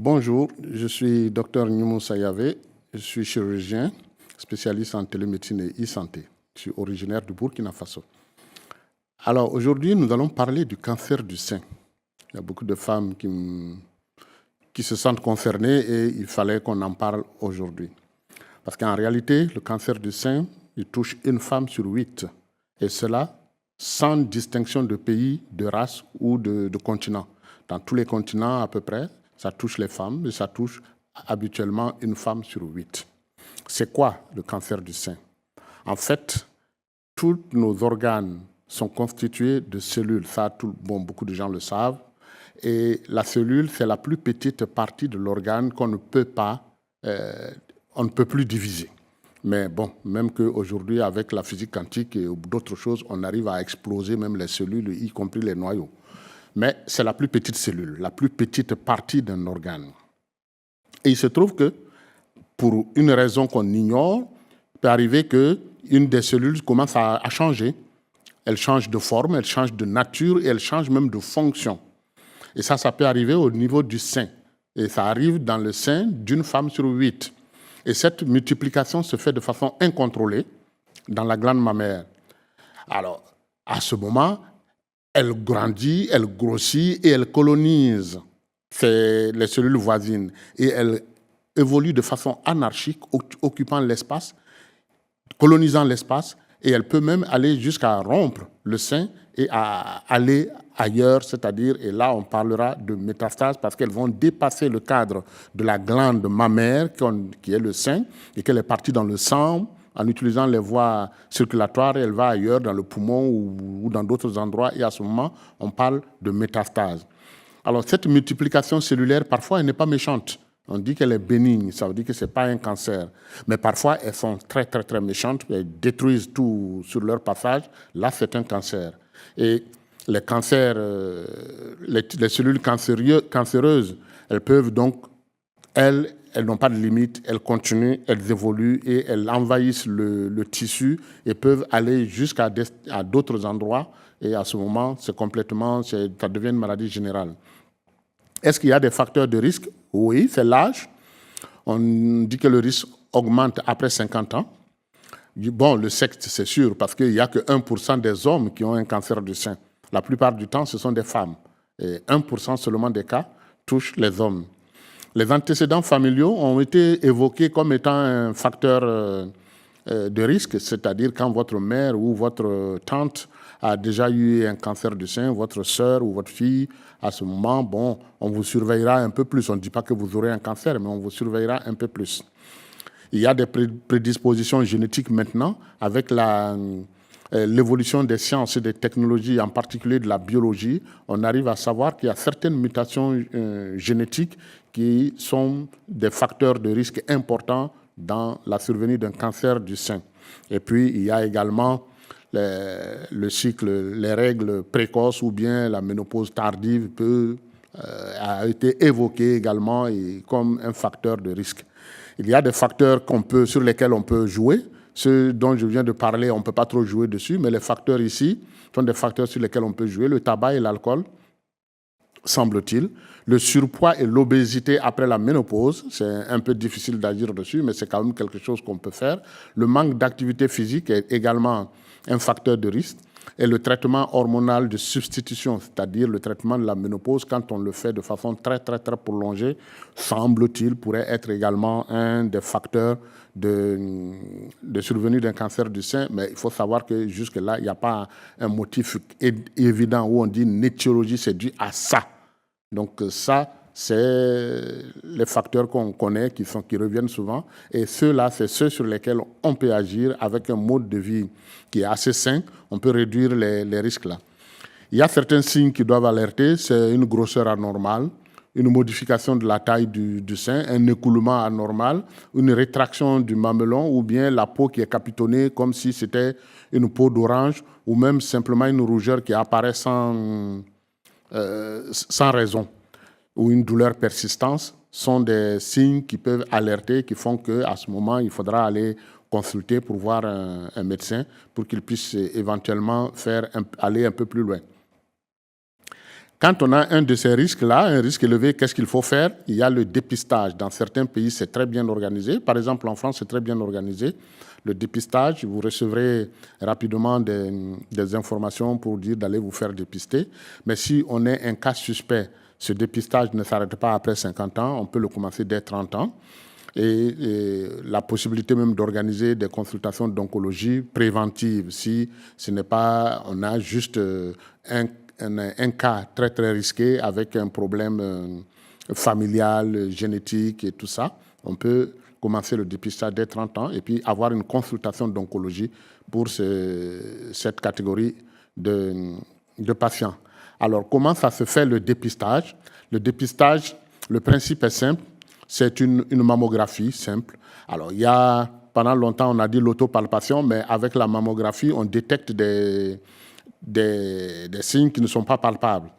Bonjour, je suis Dr Nyoumou Sayave, je suis chirurgien, spécialiste en télémédecine et e-santé. Je suis originaire du Burkina Faso. Alors aujourd'hui, nous allons parler du cancer du sein. Il y a beaucoup de femmes qui se sentent concernées et il fallait qu'on en parle aujourd'hui. Parce qu'en réalité, le cancer du sein, il touche une femme sur 8. Et cela sans distinction de pays, de race ou de continent. Dans tous les continents à peu près, ça touche les femmes et ça touche habituellement une femme sur 8. C'est quoi le cancer du sein? En fait, tous nos organes sont constitués de cellules. Ça, beaucoup de gens le savent. Et la cellule, c'est la plus petite partie de l'organe qu'on ne peut pas, on ne peut plus diviser. Mais bon, même qu'aujourd'hui, avec la physique quantique et d'autres choses, on arrive à exploser même les cellules, y compris les noyaux. Mais c'est la plus petite cellule, la plus petite partie d'un organe. Et il se trouve que, pour une raison qu'on ignore, il peut arriver qu'une des cellules commence à changer. Elle change de forme, elle change de nature et elle change même de fonction. Et ça peut arriver au niveau du sein. Et ça arrive dans le sein d'une femme sur 8. Et cette multiplication se fait de façon incontrôlée dans la glande mammaire. Alors, à ce moment, elle grandit, elle grossit et elle colonise les cellules voisines. Et elle évolue de façon anarchique, occupant l'espace, colonisant l'espace, et elle peut même aller jusqu'à rompre le sein et à aller ailleurs, c'est-à-dire, et là on parlera de métastases parce qu'elles vont dépasser le cadre de la glande mammaire qui est le sein et qu'elle est partie dans le sang en utilisant les voies circulatoires et elle va ailleurs dans le poumon ou dans d'autres endroits et à ce moment on parle de métastase. Alors cette multiplication cellulaire parfois elle n'est pas méchante. On dit qu'elle est bénigne, ça veut dire que ce n'est pas un cancer. Mais parfois, elles sont très, très, très méchantes, elles détruisent tout sur leur passage. Là, c'est un cancer. Et les cancers, les cellules cancéreuses, elles peuvent donc, elles n'ont pas de limite, elles continuent, elles évoluent et elles envahissent le tissu et peuvent aller jusqu'à d'autres endroits. Et à ce moment, ça devient une maladie générale. Est-ce qu'il y a des facteurs de risque? Oui, c'est l'âge. On dit que le risque augmente après 50 ans. Bon, le sexe, c'est sûr, parce qu'il n'y a que 1% des hommes qui ont un cancer du sein. La plupart du temps, ce sont des femmes. Et 1% seulement des cas touchent les hommes. Les antécédents familiaux ont été évoqués comme étant un facteur de risque, c'est-à-dire quand votre mère ou votre tante a déjà eu un cancer du sein, votre sœur ou votre fille, à ce moment, bon, on vous surveillera un peu plus. On ne dit pas que vous aurez un cancer, mais on vous surveillera un peu plus. Il y a des prédispositions génétiques maintenant avec l'évolution des sciences et des technologies, en particulier de la biologie. On arrive à savoir qu'il y a certaines mutations génétiques qui sont des facteurs de risque importants dans la survenue d'un cancer du sein. Et puis, il y a également le cycle, les règles précoces ou bien la ménopause tardive a été évoquée également comme un facteur de risque. Il y a des facteurs sur lesquels on peut jouer. Ceux dont je viens de parler, on ne peut pas trop jouer dessus, mais les facteurs ici sont des facteurs sur lesquels on peut jouer. Le tabac et l'alcool, semble-t-il. Le surpoids et l'obésité après la ménopause, c'est un peu difficile d'agir dessus, mais c'est quand même quelque chose qu'on peut faire. Le manque d'activité physique est également un facteur de risque. Et le traitement hormonal de substitution, c'est-à-dire le traitement de la ménopause, quand on le fait de façon très, très, très prolongée, semble-t-il, pourrait être également un des facteurs de survenue d'un cancer du sein. Mais il faut savoir que jusque-là, il n'y a pas un motif évident où on dit une étiologie, c'est dû à ça. Donc ça, c'est les facteurs qu'on connaît, qui reviennent souvent. Et ceux-là, c'est ceux sur lesquels on peut agir avec un mode de vie qui est assez sain. On peut réduire les risques-là. Il y a certains signes qui doivent alerter. C'est une grosseur anormale, une modification de la taille du sein, un écoulement anormal, une rétraction du mamelon ou bien la peau qui est capitonnée comme si c'était une peau d'orange ou même simplement une rougeur qui apparaît sans raison ou une douleur persistante sont des signes qui peuvent alerter, qui font qu'à ce moment, il faudra aller consulter pour voir un médecin pour qu'il puisse éventuellement aller un peu plus loin. Quand on a un de ces risques-là, un risque élevé, qu'est-ce qu'il faut faire? Il y a le dépistage. Dans certains pays, c'est très bien organisé. Par exemple, en France, c'est très bien organisé. Le dépistage, vous recevrez rapidement des informations pour dire d'aller vous faire dépister. Mais si on est un cas suspect, ce dépistage ne s'arrête pas après 50 ans, on peut le commencer dès 30 ans. Et la possibilité même d'organiser des consultations d'oncologie préventive si ce n'est pas, on a juste un cas très très risqué avec un problème familial, génétique et tout ça. On peut commencer le dépistage dès 30 ans et puis avoir une consultation d'oncologie pour cette catégorie de patients. Alors, comment ça se fait le dépistage? Le dépistage, le principe est simple. C'est une mammographie simple. Alors, pendant longtemps, on a dit l'autopalpation, mais avec la mammographie, on détecte des signes qui ne sont pas palpables.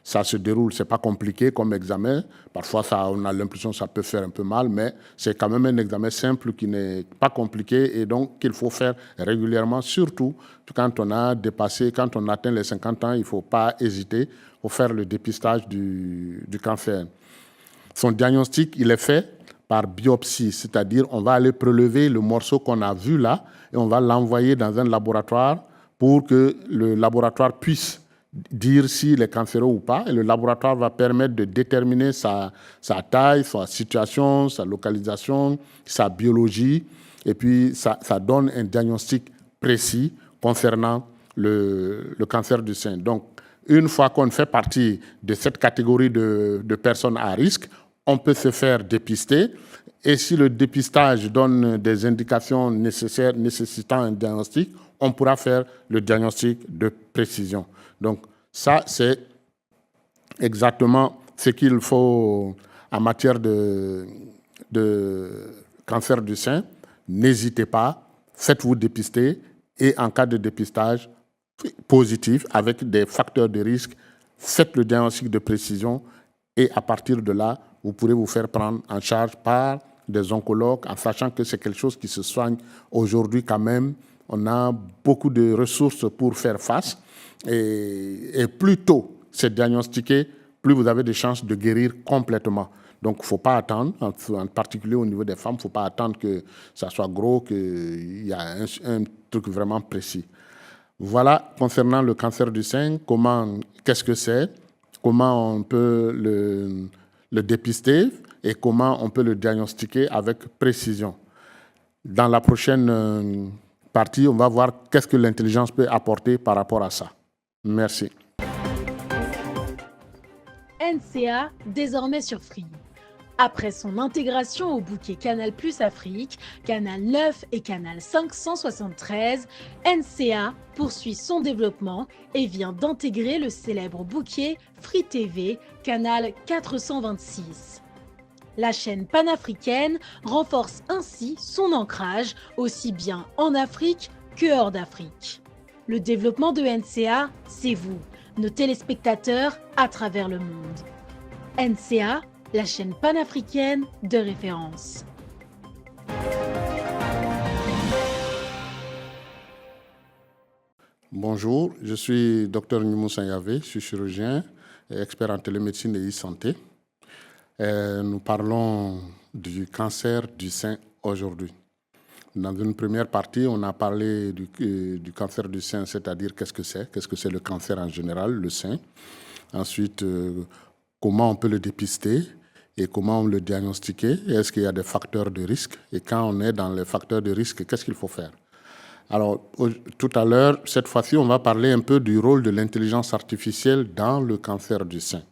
Ça se déroule, c'est pas compliqué comme examen. Parfois, on a l'impression que ça peut faire un peu mal, mais c'est quand même un examen simple qui n'est pas compliqué et donc qu'il faut faire régulièrement, surtout quand on a dépassé, quand on atteint les 50 ans, il ne faut pas hésiter pour faire le dépistage du cancer. Son diagnostic, il est fait par biopsie, c'est-à-dire on va aller prélever le morceau qu'on a vu là et on va l'envoyer dans un laboratoire pour que le laboratoire puisse dire s'il est cancéreux ou pas. Et le laboratoire va permettre de déterminer sa taille, sa situation, sa localisation, sa biologie. Et puis, ça donne un diagnostic précis concernant le cancer du sein. Donc, une fois qu'on fait partie de cette catégorie de personnes à risque, on peut se faire dépister. Et si le dépistage donne des indications nécessitant un diagnostic, on pourra faire le diagnostic de précision. Donc, ça, c'est exactement ce qu'il faut en matière de cancer du sein. N'hésitez pas, faites-vous dépister et en cas de dépistage positif avec des facteurs de risque, faites le diagnostic de précision et à partir de là, vous pourrez vous faire prendre en charge par des oncologues en sachant que c'est quelque chose qui se soigne aujourd'hui quand même. On a beaucoup de ressources pour faire face et plus tôt c'est diagnostiqué, plus vous avez de chances de guérir complètement. Donc, il ne faut pas attendre, en particulier au niveau des femmes, il ne faut pas attendre que ça soit gros, qu'il y a un truc vraiment précis. Voilà, concernant le cancer du sein, qu'est-ce que c'est, comment on peut le dépister et comment on peut le diagnostiquer avec précision. Dans la prochaine partie, on va voir qu'est-ce que l'intelligence peut apporter par rapport à ça. Merci. NCA, désormais sur Free. Après son intégration au bouquet Canal+ Afrique, Canal 9 et Canal 573, NCA poursuit son développement et vient d'intégrer le célèbre bouquet Free TV, Canal 426. La chaîne panafricaine renforce ainsi son ancrage aussi bien en Afrique que hors d'Afrique. Le développement de NCA, c'est vous, nos téléspectateurs à travers le monde. NCA, la chaîne panafricaine de référence. Bonjour, je suis Dr Nyumou Sanyave, je suis chirurgien et expert en télémédecine et e-santé. Nous parlons du cancer du sein aujourd'hui. Dans une première partie, on a parlé du cancer du sein, c'est-à-dire qu'est-ce que c'est le cancer en général, le sein. Ensuite, comment on peut le dépister et comment on le diagnostiquer. Est-ce qu'il y a des facteurs de risque? Et quand on est dans les facteurs de risque, qu'est-ce qu'il faut faire? Alors, tout à l'heure, cette fois-ci, on va parler un peu du rôle de l'intelligence artificielle dans le cancer du sein.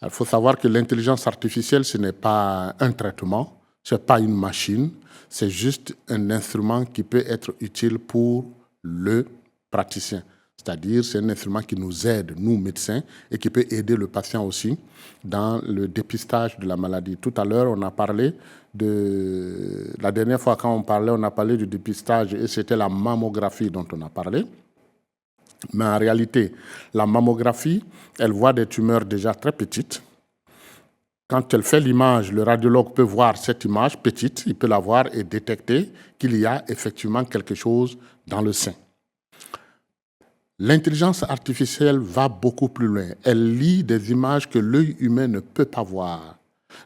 Il faut savoir que l'intelligence artificielle, ce n'est pas un traitement, ce n'est pas une machine, c'est juste un instrument qui peut être utile pour le praticien. C'est-à-dire, c'est un instrument qui nous aide, nous médecins, et qui peut aider le patient aussi dans le dépistage de la maladie. Tout à l'heure, on a parlé la dernière fois quand on a parlé du dépistage et c'était la mammographie dont on a parlé. Mais en réalité, la mammographie, elle voit des tumeurs déjà très petites. Quand elle fait l'image, le radiologue peut voir cette image petite, il peut la voir et détecter qu'il y a effectivement quelque chose dans le sein. L'intelligence artificielle va beaucoup plus loin. Elle lit des images que l'œil humain ne peut pas voir.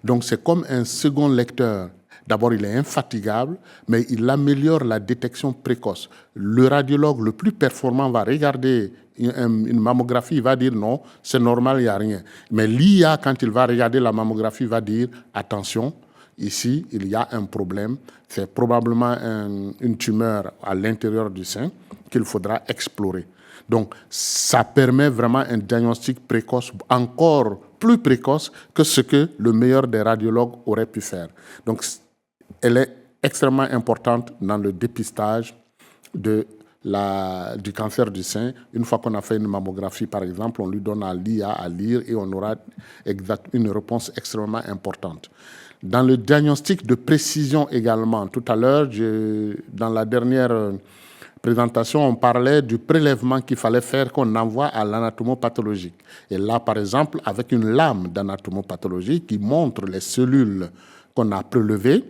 Donc c'est comme un second lecteur. D'abord, il est infatigable, mais il améliore la détection précoce. Le radiologue le plus performant va regarder une mammographie, il va dire non, c'est normal, il n'y a rien. Mais l'IA, quand il va regarder la mammographie, va dire attention, ici, il y a un problème. C'est probablement une tumeur à l'intérieur du sein qu'il faudra explorer. Donc, ça permet vraiment un diagnostic précoce, encore plus précoce que ce que le meilleur des radiologues aurait pu faire. Donc, elle est extrêmement importante dans le dépistage du cancer du sein. Une fois qu'on a fait une mammographie, par exemple, on lui donne à l'IA à lire et on aura une réponse extrêmement importante. Dans le diagnostic de précision également, tout à l'heure, dans la dernière présentation, on parlait du prélèvement qu'il fallait faire qu'on envoie à l'anatomopathologique. Et là, par exemple, avec une lame d'anatomopathologie qui montre les cellules qu'on a prélevées,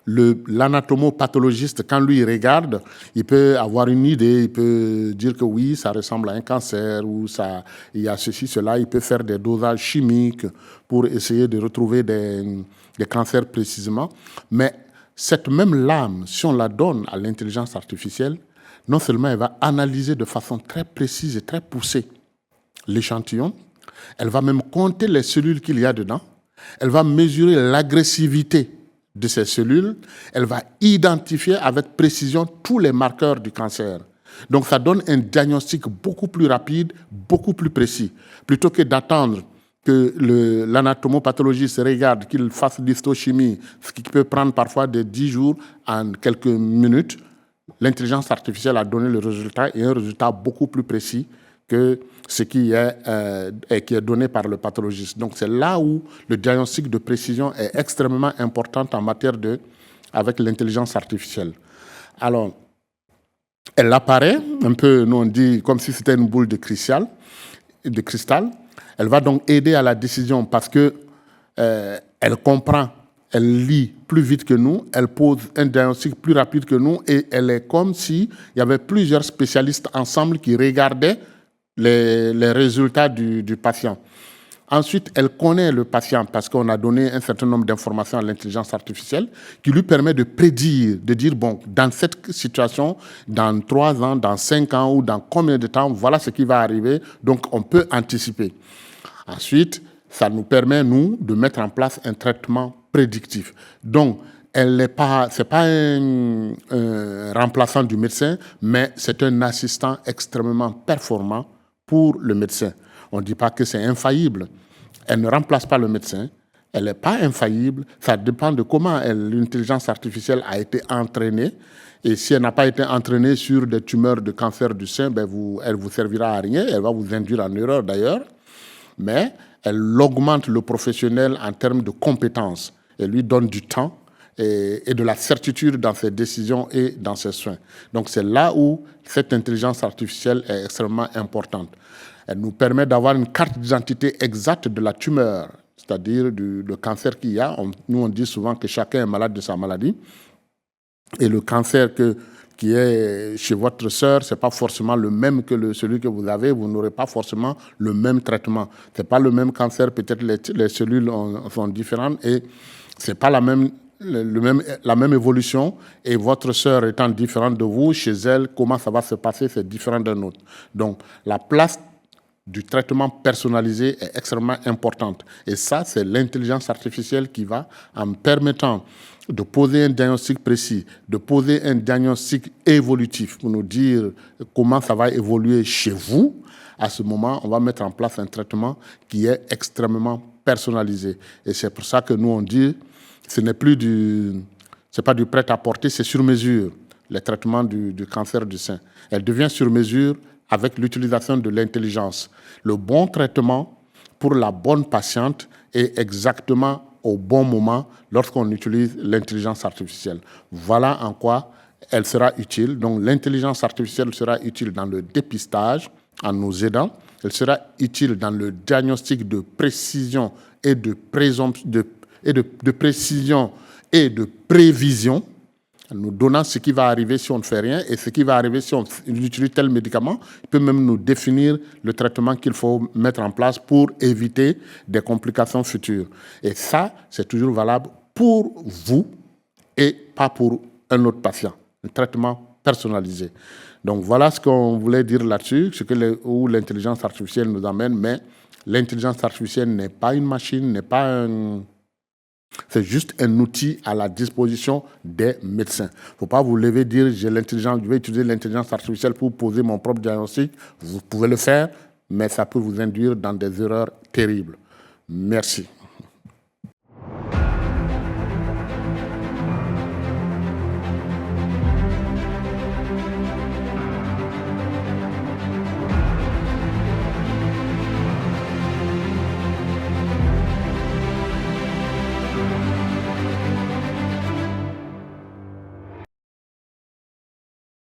l'anatomopathologiste, quand lui regarde, il peut avoir une idée, il peut dire que oui, ça ressemble à un cancer, ou il y a ceci, cela, il peut faire des dosages chimiques pour essayer de retrouver des cancers précisément. Mais cette même lame, si on la donne à l'intelligence artificielle, non seulement elle va analyser de façon très précise et très poussée l'échantillon, elle va même compter les cellules qu'il y a dedans, elle va mesurer l'agressivité de ces cellules, elle va identifier avec précision tous les marqueurs du cancer. Donc ça donne un diagnostic beaucoup plus rapide, beaucoup plus précis. Plutôt que d'attendre que l'anatomopathologiste regarde, qu'il fasse l'histochimie, ce qui peut prendre parfois de 10 jours en quelques minutes, l'intelligence artificielle a donné le résultat et un résultat beaucoup plus précis que ce qui est donné par le pathologiste. Donc c'est là où le diagnostic de précision est extrêmement important en matière avec l'intelligence artificielle. Alors, elle apparaît un peu, nous on dit, comme si c'était une boule de cristal. Elle va donc aider à la décision parce que elle comprend, elle lit plus vite que nous, elle pose un diagnostic plus rapide que nous et elle est comme s'il y avait plusieurs spécialistes ensemble qui regardaient les résultats du patient. Ensuite, elle connaît le patient parce qu'on a donné un certain nombre d'informations à l'intelligence artificielle qui lui permet de prédire, de dire, bon, dans cette situation, dans 3 ans, dans 5 ans ou dans combien de temps, voilà ce qui va arriver. Donc, on peut anticiper. Ensuite, ça nous permet, nous, de mettre en place un traitement prédictif. Donc, ce n'est pas un remplaçant du médecin, mais c'est un assistant extrêmement performant pour le médecin. On ne dit pas que c'est infaillible. Elle ne remplace pas le médecin. Elle n'est pas infaillible. Ça dépend de comment l'intelligence artificielle a été entraînée. Et si elle n'a pas été entraînée sur des tumeurs de cancer du sein, elle ne vous servira à rien. Elle va vous induire en erreur d'ailleurs. Mais elle augmente le professionnel en termes de compétences. Elle lui donne du temps et de la certitude dans ses décisions et dans ses soins. Donc c'est là où cette intelligence artificielle est extrêmement importante. Elle nous permet d'avoir une carte d'identité exacte de la tumeur, c'est-à-dire le cancer qu'il y a. Nous, on dit souvent que chacun est malade de sa maladie. Et le cancer qui est chez votre sœur, ce n'est pas forcément le même que celui que vous avez. Vous n'aurez pas forcément le même traitement. Ce n'est pas le même cancer. Peut-être les cellules sont différentes et ce n'est pas la même évolution. Et votre sœur étant différente de vous, chez elle, comment ça va se passer, c'est différent d'un autre. Donc, la place du traitement personnalisé est extrêmement importante. Et ça, c'est l'intelligence artificielle qui va, en permettant de poser un diagnostic précis, de poser un diagnostic évolutif pour nous dire comment ça va évoluer chez vous. À ce moment, on va mettre en place un traitement qui est extrêmement personnalisé. Et c'est pour ça que nous, on dit, ce n'est pas du prêt-à-porter, c'est sur mesure, les traitements du cancer du sein. Elle devient sur mesure avec l'utilisation de l'intelligence. Le bon traitement pour la bonne patiente est exactement au bon moment lorsqu'on utilise l'intelligence artificielle. Voilà en quoi elle sera utile. Donc l'intelligence artificielle sera utile dans le dépistage en nous aidant. Elle sera utile dans le diagnostic de précision et de précision et de prévision nous donnant ce qui va arriver si on ne fait rien et ce qui va arriver si on utilise tel médicament. Il peut même nous définir le traitement qu'il faut mettre en place pour éviter des complications futures. Et ça, c'est toujours valable pour vous et pas pour un autre patient. Un traitement personnalisé. Donc voilà ce qu'on voulait dire là-dessus, où l'intelligence artificielle nous amène, mais l'intelligence artificielle n'est pas une machine, n'est pas un... C'est juste un outil à la disposition des médecins. Il ne faut pas vous lever et dire je vais utiliser l'intelligence artificielle pour poser mon propre diagnostic. Vous pouvez le faire, mais ça peut vous induire dans des erreurs terribles. Merci.